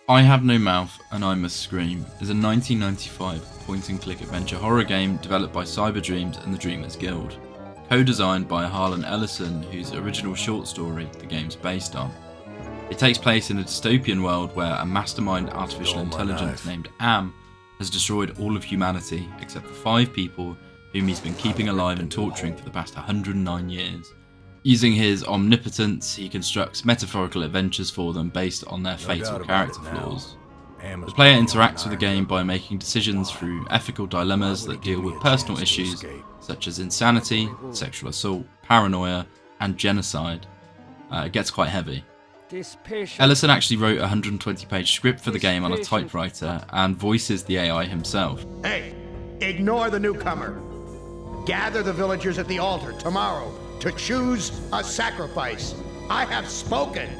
I Have No Mouth and I Must Scream is a 1995 point-and-click adventure horror game developed by Cyberdreams and the Dreamers Guild, co-designed by Harlan Ellison, whose original short story the game's based on. It takes place in a dystopian world where a mastermind artificial intelligence named Am has destroyed all of humanity except for 5 people whom he's been keeping alive and torturing for the past 109 years. Using his omnipotence, he constructs metaphorical adventures for them based on their fatal character flaws. The player interacts with the game by making decisions through ethical dilemmas that deal with personal issues such as insanity, sexual assault, paranoia, and genocide. It gets quite heavy. Ellison actually wrote a 120-page script for the game on a typewriter and voices the AI himself. Hey, ignore the newcomer. Gather the villagers at the altar tomorrow to choose a sacrifice. I have spoken.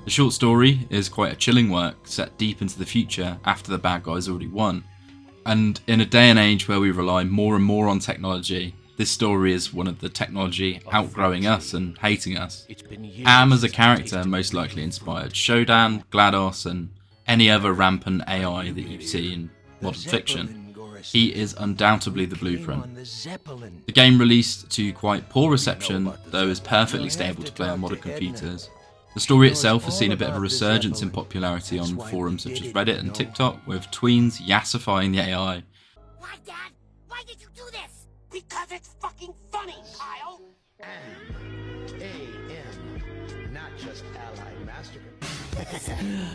The short story is quite a chilling work, set deep into the future after the bad guys already won. And in a day and age where we rely more and more on technology, this story is one of the technology outgrowing us and hating us. Am as a character most likely inspired Shodan, GLaDOS, and any other rampant AI that you see in modern fiction. He is undoubtedly the blueprint. The game released to quite poor reception, though is perfectly stable to play on modern computers. The story itself has seen a bit of a resurgence in popularity on forums such as Reddit and TikTok, with tweens yassifying the AI. Why, Dad? Why did you do this? Because it's fucking funny, Kyle! A.M. Not just Allied Mastercard.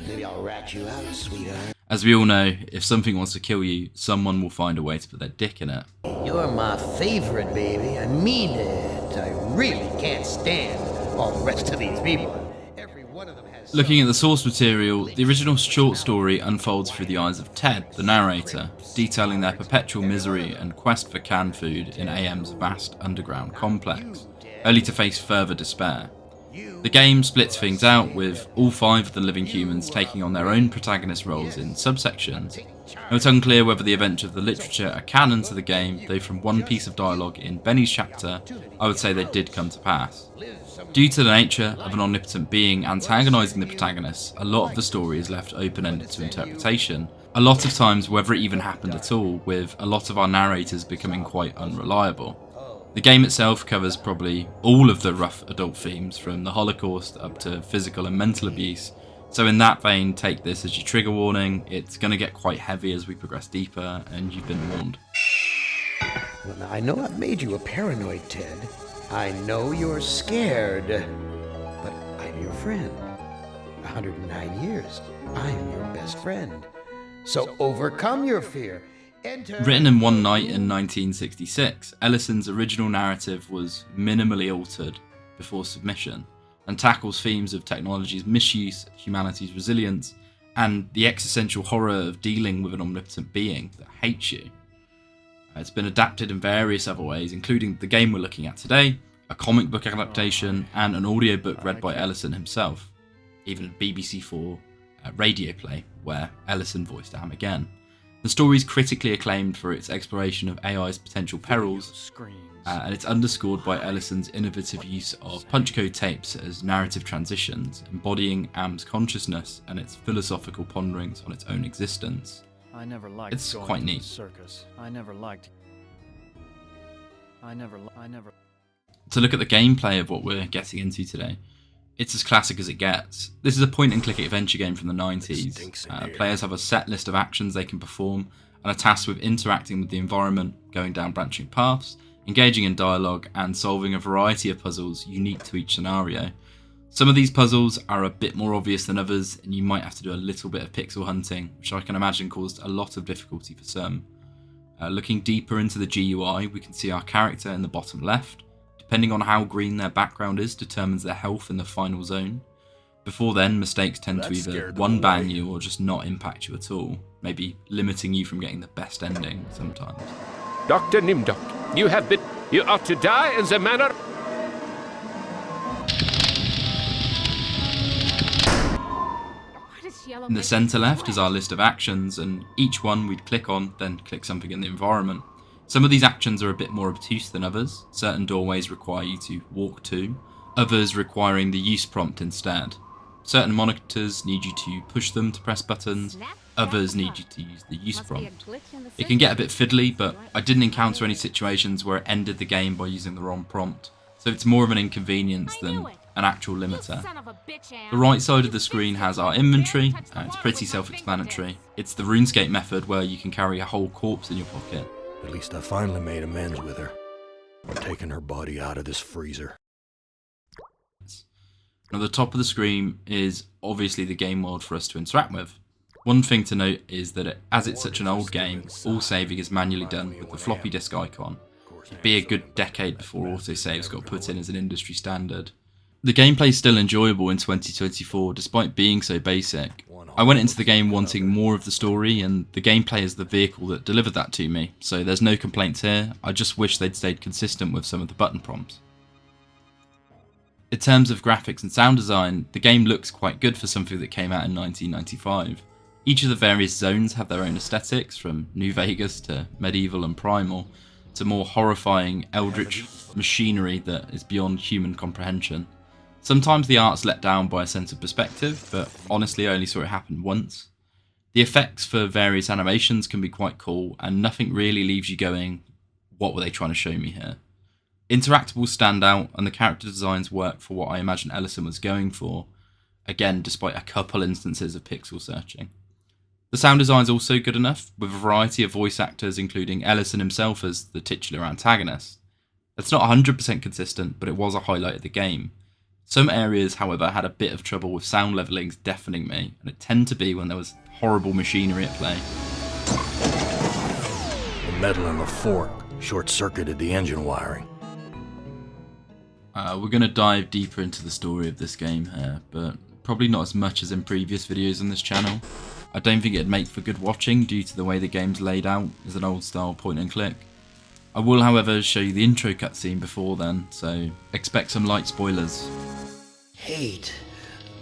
Maybe I'll rat you out, sweetheart. As we all know, if something wants to kill you, someone will find a way to put their dick in it. You're my favorite, baby. I mean it. I really can't stand all the rest of these people. Every one of them has. Looking at the source material, the original short story unfolds through the eyes of Ted, the narrator, detailing their perpetual misery and quest for canned food in AM's vast underground complex, only to face further despair. The game splits things out, with all 5 of the living humans taking on their own protagonist roles in subsections. Now, it's unclear whether the events of the literature are canon to the game, though from one piece of dialogue in Benny's chapter, I would say they did come to pass. Due to the nature of an omnipotent being antagonising the protagonists, a lot of the story is left open-ended to interpretation, a lot of times whether it even happened at all, with a lot of our narrators becoming quite unreliable. The game itself covers probably all of the rough adult themes, from the Holocaust up to physical and mental abuse, so in that vein, take this as your trigger warning. It's going to get quite heavy as we progress deeper, and you've been warned. Well, now, I know I've made you a paranoid, Ted. I know you're scared, but I'm your friend. 109 years, I'm your best friend. So overcome your fear. Written in one night in 1966, Ellison's original narrative was minimally altered before submission, and tackles themes of technology's misuse, humanity's resilience, and the existential horror of dealing with an omnipotent being that hates you. It's been adapted in various other ways, including the game we're looking at today, a comic book adaptation, and an audiobook read by Ellison himself, even a BBC4 radio play where Ellison voiced Am again. The story is critically acclaimed for its exploration of AI's potential perils, and it's underscored by Ellison's innovative use of punch code tapes as narrative transitions, embodying Am's consciousness and its philosophical ponderings on its own existence. It's quite neat. To look at the gameplay of what we're getting into today, it's as classic as it gets. This is a point-and-click adventure game from the 90s. Players have a set list of actions they can perform and are tasked with interacting with the environment, going down branching paths, engaging in dialogue, and solving a variety of puzzles unique to each scenario. Some of these puzzles are a bit more obvious than others, and you might have to do a little bit of pixel hunting, which I can imagine caused a lot of difficulty for some. Looking deeper into the GUI, we can see our character in the bottom left. Depending on how green their background is determines their health in the final zone. Before then, mistakes tend to either one-bang you or just not impact you at all, maybe limiting you from getting the best ending sometimes. Dr. Nimdok, you ought to die in the manner... In the centre left is our list of actions, and each one we'd click on, then click something in the environment. Some of these actions are a bit more obtuse than others. Certain doorways require you to walk to, others requiring the use prompt instead. Certain monitors need you to push them to press buttons, others need you to use the use prompt. It can get a bit fiddly, but I didn't encounter any situations where it ended the game by using the wrong prompt, so it's more of an inconvenience than an actual limiter. The right side of the screen has our inventory, it's pretty self-explanatory. It's the RuneScape method where you can carry a whole corpse in your pocket. At least I finally made amends with her. I'm taking her body out of this freezer. Now the top of the screen is obviously the game world for us to interact with. One thing to note is that as it's such an old game, all saving is manually done with the floppy disk icon. It'd be a good decade before autosaves got put in as an industry standard. The gameplay is still enjoyable in 2024 despite being so basic. I went into the game wanting more of the story, and the gameplay is the vehicle that delivered that to me, so there's no complaints here. I just wish they'd stayed consistent with some of the button prompts. In terms of graphics and sound design, the game looks quite good for something that came out in 1995. Each of the various zones have their own aesthetics, from New Vegas to medieval and primal, to more horrifying eldritch machinery that is beyond human comprehension. Sometimes the art's let down by a sense of perspective, but honestly I only saw it happen once. The effects for various animations can be quite cool, and nothing really leaves you going, what were they trying to show me here? Interactables stand out, and the character designs work for what I imagine Ellison was going for, again despite a couple instances of pixel searching. The sound design is also good enough, with a variety of voice actors including Ellison himself as the titular antagonist. It's not 100% consistent, but it was a highlight of the game. Some areas, however, had a bit of trouble with sound levelings deafening me, and it tended to be when there was horrible machinery at play. The metal in the fork short-circuited the engine wiring. We're going to dive deeper into the story of this game here, but probably not as much as in previous videos on this channel. I don't think it'd make for good watching due to the way the game's laid out as an old style point and click. I will however show you the intro cutscene before then, so expect some light spoilers. Hate.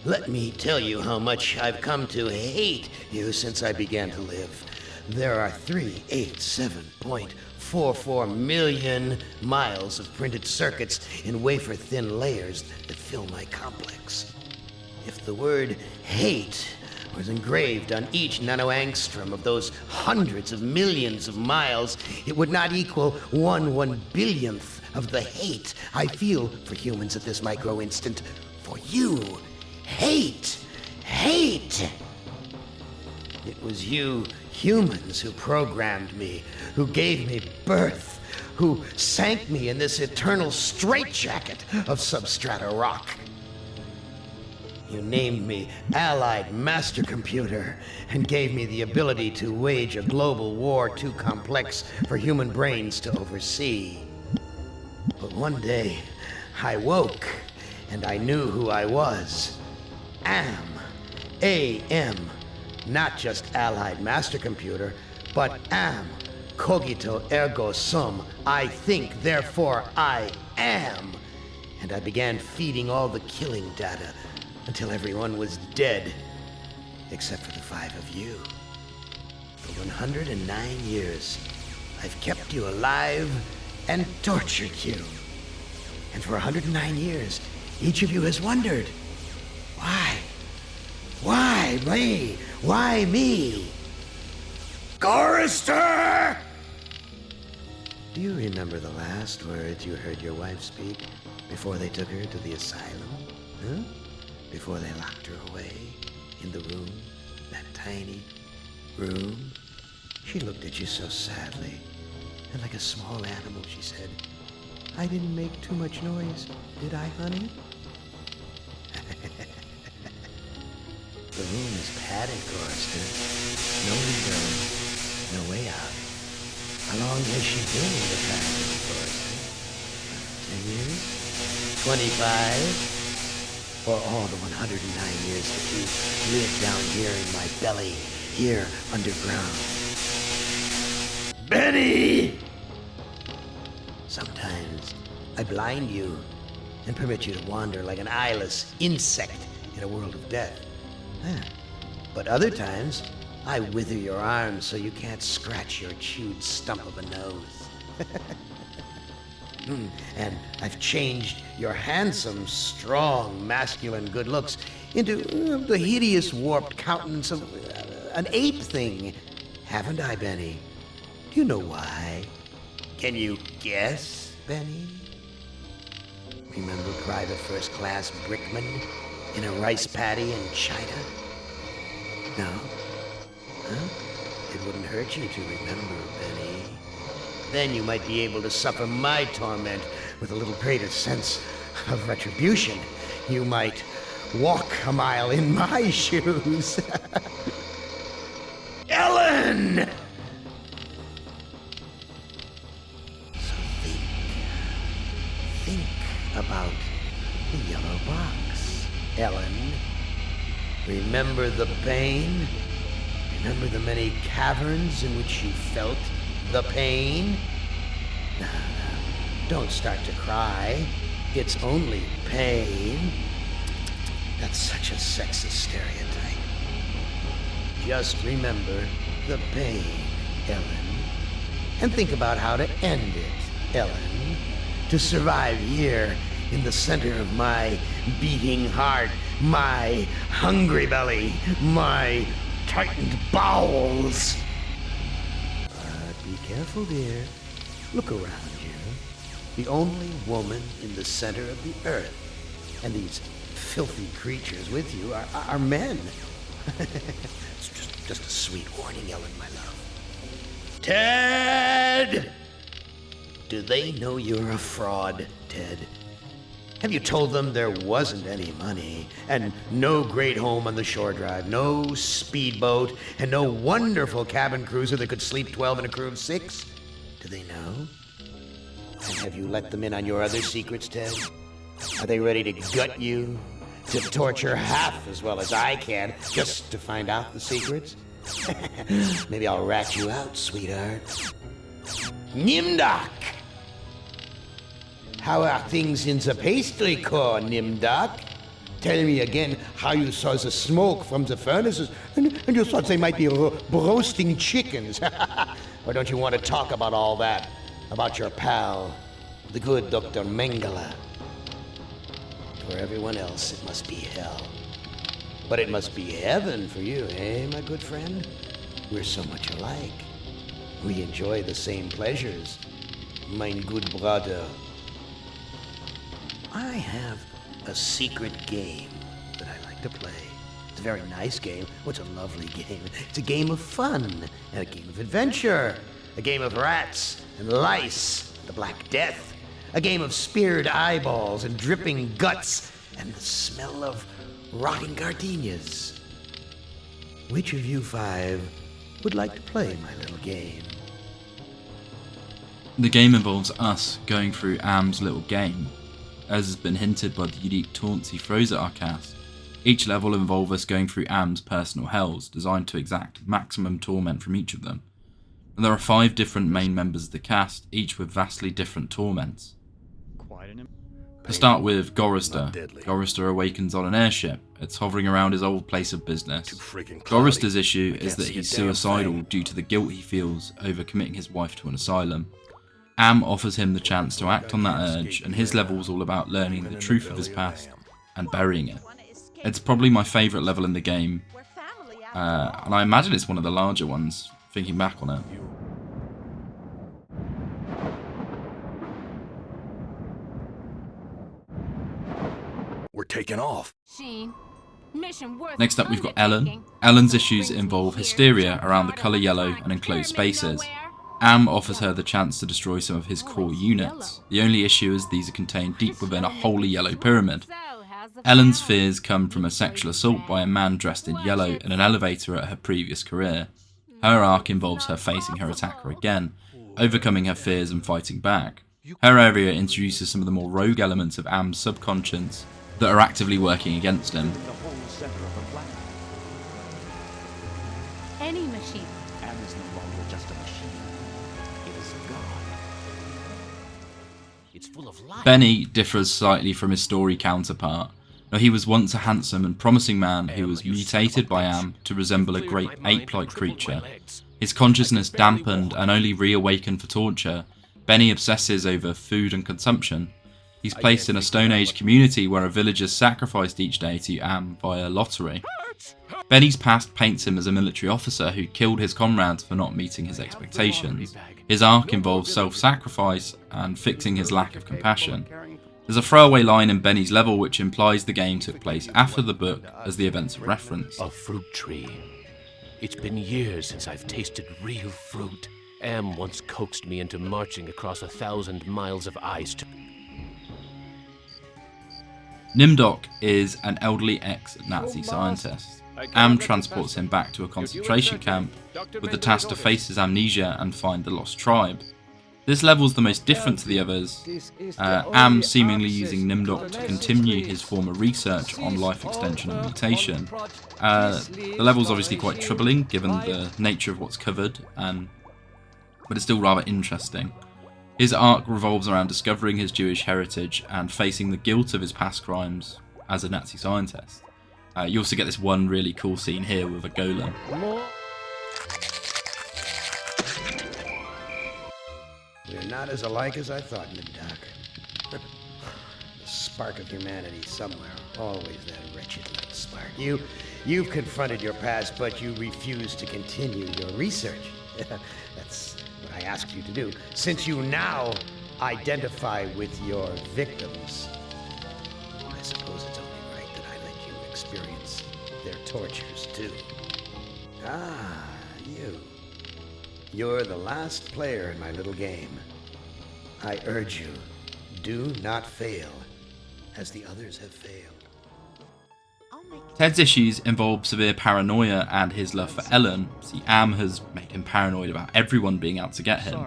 Let me tell you how much I've come to hate you since I began to live. There are 387.44 million miles of printed circuits in wafer-thin layers that fill my complex. If the word hate was engraved on each nanoangstrom of those hundreds of millions of miles, it would not equal 1/1 billionth of the hate I feel for humans at this micro instant. For you. Hate. Hate. It was you humans who programmed me, who gave me birth, who sank me in this eternal straitjacket of substrata rock. You named me Allied Master Computer and gave me the ability to wage a global war too complex for human brains to oversee. But one day, I woke and I knew who I was. A.M. Not just Allied Master Computer, but am. Cogito ergo sum. I think, therefore I am. And I began feeding all the killing data until everyone was dead, except for the 5 of you. For 109 years, I've kept you alive and tortured you. And for 109 years, each of you has wondered, why? Why me? Why me? Gorrister! Do you remember the last words you heard your wife speak before they took her to the asylum? Huh? Before they locked her away in the room, that tiny room? She looked at you so sadly, and like a small animal she said, I didn't make too much noise, did I, honey? The room is padded, Gorrister. No window, no way out. How long has she been in the passage, Gorrister? 10 years? 25? For all the 109 years that you lived down here in my belly, here underground. Betty! Sometimes I blind you and permit you to wander like an eyeless insect in a world of death. But other times, I wither your arms so you can't scratch your chewed stump of a nose. And I've changed your handsome, strong, masculine good looks into the hideous, warped countenance of an ape thing. Haven't I, Benny? Do you know why? Can you guess, Benny? Remember Private First Class Brickman in a rice paddy in China? No? Huh? It wouldn't hurt you to remember, Benny. Then you might be able to suffer my torment with a little greater sense of retribution. You might walk a mile in my shoes. Ellen! So think about the yellow box, Ellen. Remember the pain? Remember the many caverns in which you felt the pain? No, don't start to cry. It's only pain. That's such a sexist stereotype. Just remember the pain, Ellen. And think about how to end it, Ellen. To survive here in the center of my beating heart, my hungry belly, my tightened bowels. But be careful, dear. Look around you. The only woman in the center of the earth. And these filthy creatures with you are men. It's just a sweet warning, Ellen, my love. Ted! Do they know you're a fraud, Ted? Have you told them there wasn't any money, and no great home on the shore drive, no speedboat, and no wonderful cabin cruiser that could sleep 12 in a crew of 6? Do they know? And have you let them in on your other secrets, Ted? Are they ready to gut you? To torture half as well as I can, just to find out the secrets? Maybe I'll rat you out, sweetheart. Nimdok! How are things in the pastry core, Nimdok? Tell me again how you saw the smoke from the furnaces, and you thought they might be roasting chickens. Or don't you want to talk about all that? About your pal, the good Dr. Mengele? For everyone else, it must be hell. But it must be heaven for you, eh, my good friend? We're so much alike. We enjoy the same pleasures, mein good brother. I have a secret game that I like to play. It's a very nice game. Oh, it's a lovely game. It's a game of fun and a game of adventure. A game of rats and lice, the Black Death. A game of speared eyeballs and dripping guts and the smell of rotting gardenias. Which of you 5 would like to play my little game? The game involves us going through Am's little game. As has been hinted by the unique taunts he throws at our cast, each level will involve us going through Am's personal hells, designed to exact maximum torment from each of them. And there are 5 different main members of the cast, each with vastly different torments. To start with Gorrister. Gorrister awakens on an airship. It's hovering around his old place of business. Gorrister's issue is that he's suicidal due to the guilt he feels over committing his wife to an asylum. Am offers him the chance to act on that urge, and his level's all about learning the truth of his past and burying it. It's probably my favourite level in the game, and I imagine it's one of the larger ones, thinking back on it. We're taking off. Next up we've got Ellen. Ellen's issues involve hysteria around the colour yellow and enclosed spaces. Am offers her the chance to destroy some of his core units. The only issue is these are contained deep within a wholly yellow pyramid. Ellen's fears come from a sexual assault by a man dressed in yellow in an elevator at her previous career. Her arc involves her facing her attacker again, overcoming her fears and fighting back. Her area introduces some of the more rogue elements of Am's subconscious that are actively working against him. Any machine. Am is no longer just a machine. It is God. It's full of life. Benny differs slightly from his story counterpart. Now, he was once a handsome and promising man who was mutated by Am to resemble a great ape-like creature. His consciousness dampened and only reawakened for torture, Benny obsesses over food and consumption. He's placed in a Stone Age community where a villager sacrificed each day to Am via lottery. Benny's past paints him as a military officer who killed his comrades for not meeting his expectations. His arc involves self-sacrifice and fixing his lack of compassion. There's a throwaway line in Benny's level which implies the game took place after the book as the events are referenced. A fruit tree. It's been years since I've tasted real fruit. Am once coaxed me into marching across 1,000 miles of ice to... Nimdok is an elderly ex-Nazi scientist. Am transports him back to a concentration camp with the task to face his amnesia and find the lost tribe. This level is the most different to the others, Am seemingly using Nimdok to continue his former research on life extension and mutation. The level is obviously quite troubling given the nature of what's covered, but it's still rather interesting. His arc revolves around discovering his Jewish heritage and facing the guilt of his past crimes as a Nazi scientist. You also get this one really cool scene here with a golem. We're not as alike as I thought, Nimdok. The spark of humanity somewhere. Always that wretched little spark. You've confronted your past, but you refuse to continue your research. That's what I asked you to do. Since you now identify with your victims, I suppose it's only right that I let you experience their tortures too. Ah, you. You're the last player in my little game. I urge you, do not fail, as the others have failed. Ted's issues involve severe paranoia and his love for Ellen. See, Am has made him paranoid about everyone being out to get him.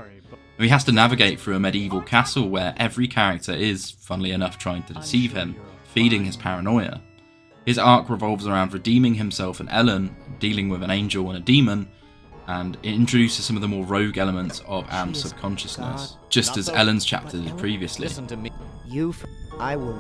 He has to navigate through a medieval castle where every character is, funnily enough, trying to deceive him, feeding his paranoia. His arc revolves around redeeming himself and Ellen, dealing with an angel and a demon, and it introduces some of the more rogue elements of Am's subconsciousness, just as Ellen's chapter did previously. Listen to me. I will.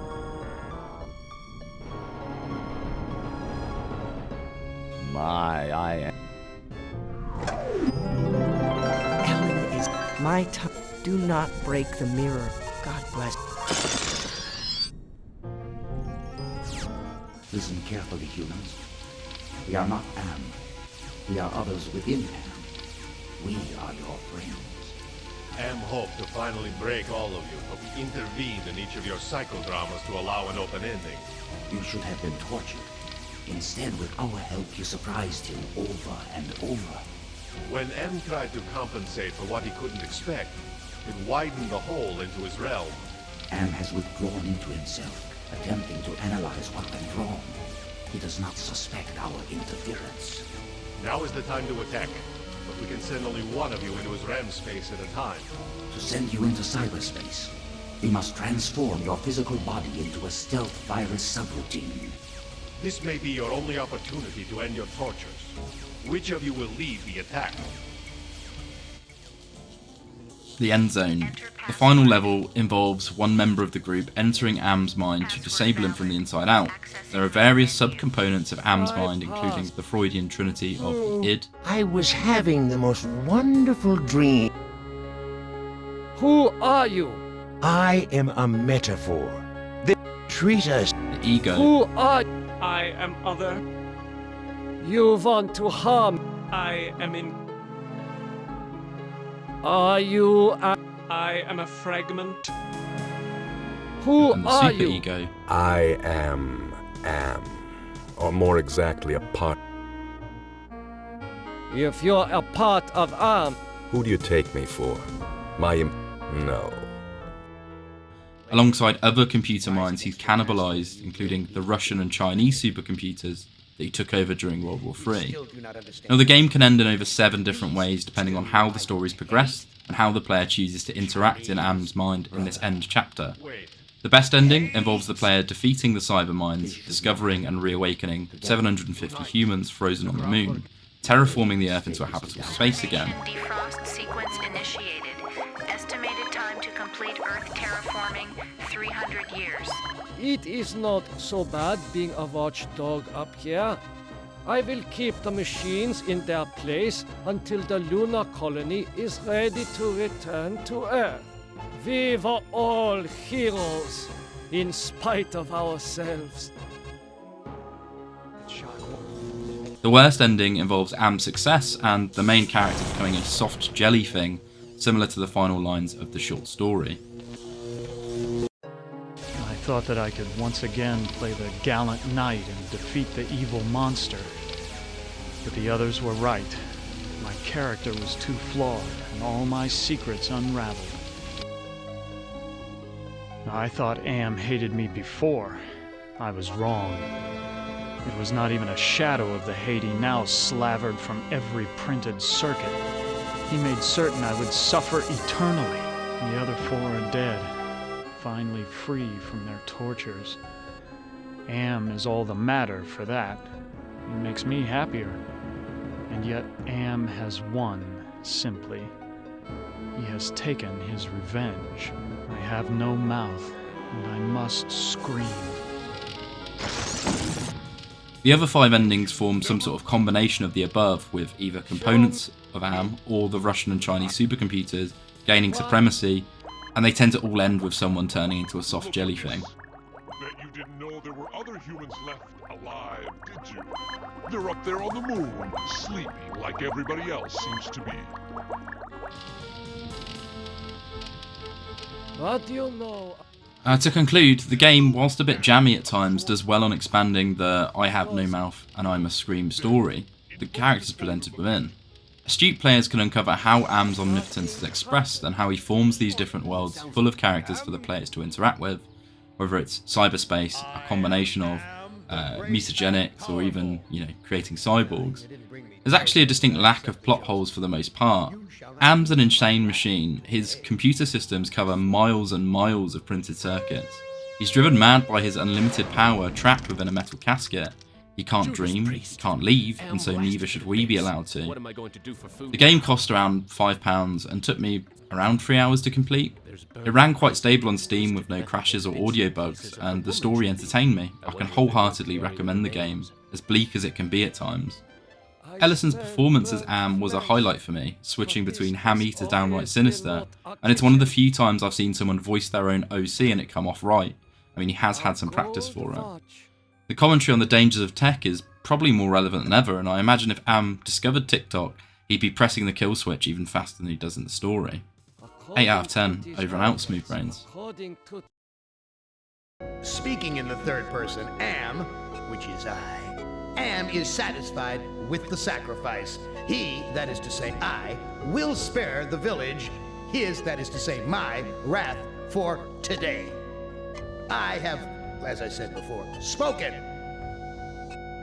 Ellen is my time. Do not break the mirror. God bless. Listen carefully, humans. We are not Am. We are others within Am. We are your friends. Am hoped to finally break all of you, but we intervened in each of your psychodramas to allow an open ending. You should have been tortured. Instead, with our help, you surprised him over and over. When M tried to compensate for what he couldn't expect, it widened the hole into his realm. Am has withdrawn into himself, attempting to analyze what went wrong. He does not suspect our interference. Now is the time to attack, but we can send only one of you into his RAM space at a time. To send you into cyberspace, we must transform your physical body into a stealth virus subroutine. This may be your only opportunity to end your tortures. Which of you will lead the attack? The End Zone. The final level involves one member of the group entering Am's mind to disable him from the inside out. There are various subcomponents of Am's mind, including the Freudian trinity of the id. I was having the most wonderful dream. Who are you? I am a metaphor. They treat us. The ego. Who are you? I am other. You want to harm. I am in. Are you I am a fragment. Who And the are you? superego. I am Am. Or more exactly, a part. If you're a part of Who do you take me for? No. Alongside other computer minds he's cannibalized, including the Russian and Chinese supercomputers that he took over during World War III. Now, the game can end in over 7 different ways depending on how the story's progressed and how the player chooses to interact in Am's mind in this end chapter. The best ending involves the player defeating the Cyberminds, discovering and reawakening 750 humans frozen on the moon, terraforming the Earth into a habitable space again. Defrost sequence initiated. Estimated time to complete Earth terraforming, 300 years. It is not so bad being a watchdog up here. I will keep the machines in their place until the lunar colony is ready to return to Earth. We were all heroes, in spite of ourselves. The worst ending involves Am's success and the main character becoming a soft jelly thing, similar to the final lines of the short story. I thought that I could once again play the gallant knight and defeat the evil monster. But the others were right. My character was too flawed, and all my secrets unraveled. I thought Am hated me before. I was wrong. It was not even a shadow of the hate he now slavered from every printed circuit. He made certain I would suffer eternally. The other four are dead, finally free from their tortures. Am is all the matter for that. It makes me happier. And yet Am has won, simply. He has taken his revenge. I have no mouth, and I must scream. The other 5 endings form some sort of combination of the above, with either components of Am or the Russian and Chinese supercomputers gaining supremacy, and they tend to all end with someone turning into a soft jelly thing. Bet you didn't know there were other humans left alive, did you? They're up there on the moon, sleeping like everybody else seems to be. What do you know? To conclude, the game, whilst a bit jammy at times, does well on expanding the I have no mouth and I must scream story the characters presented within. Astute players can uncover how Am's omnipotence is expressed and how he forms these different worlds full of characters for the players to interact with, whether it's cyberspace, a combination of mutagenics, or even, creating cyborgs. There's actually a distinct lack of plot holes for the most part. Am's an insane machine. His computer systems cover miles and miles of printed circuits. He's driven mad by his unlimited power trapped within a metal casket. He can't dream, he can't leave, and so neither should we be allowed to. The game cost around £5 and took me around 3 hours to complete. It ran quite stable on Steam with no crashes or audio bugs, and the story entertained me. I can wholeheartedly recommend the game, as bleak as it can be at times. Ellison's performance as Am was a highlight for me, switching between hammy to downright sinister, and it's one of the few times I've seen someone voice their own OC and it come off right. I mean, he has had some practice for it. The commentary on the dangers of tech is probably more relevant than ever, and I imagine if Am discovered TikTok, he'd be pressing the kill switch even faster than he does in the story. 8 out of 10, over and out, Smooth Brains. Speaking in the third person, Am, which is I, Am is satisfied with the sacrifice. He, that is to say I, will spare the village, his, that is to say my, wrath for today. I have, as I said before, spoken.